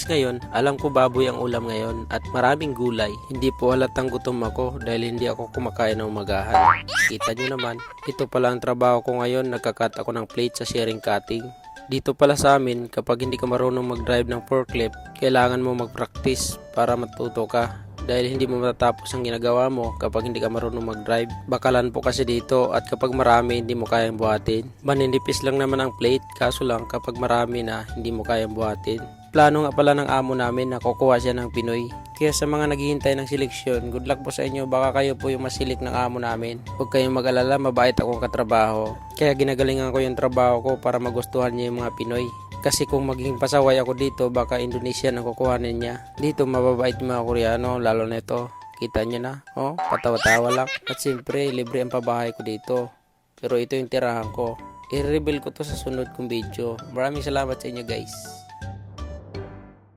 ngayon, alam ko baboy ang ulam ngayon at maraming gulay. Hindi po halatang gutom ako dahil hindi ako kumakain ng umagahan. Kita nyo naman, ito pala ang trabaho ko ngayon, nagkakat ako ng plate sa sharing cutting. Dito pala sa amin, kapag hindi ka marunong mag-drive ng forklift, kailangan mo mag-practice para matuto ka. Dahil hindi mo matatapos ang ginagawa mo kapag hindi ka marunong mag-drive. Bakalan po kasi dito at kapag marami hindi mo kayang buhatin. Maninipis lang naman ang plate, kaso lang kapag marami na hindi mo kayang buhatin. Plano nga pala ng amo namin na kukuha siya ng Pinoy. Kaya sa mga naghihintay ng seleksyon, good luck po sa inyo, baka kayo po yung masilik ng amo namin. Huwag kayong mag-alala, mabait akong katrabaho. Kaya ginagalingan ko yung trabaho ko para magustuhan niya yung mga Pinoy. Kasi kung maging pasaway ako dito, baka Indonesian ang kukuhanin niya. Dito mababait yung mga Koreano, lalo na ito. Kita niyo na, oh, patawa-tawa lang. At siyempre, libre ang pabahay ko dito. Pero ito yung tirahan ko. I-reveal ko to sa sunod kong video. Maraming salamat sa inyo guys.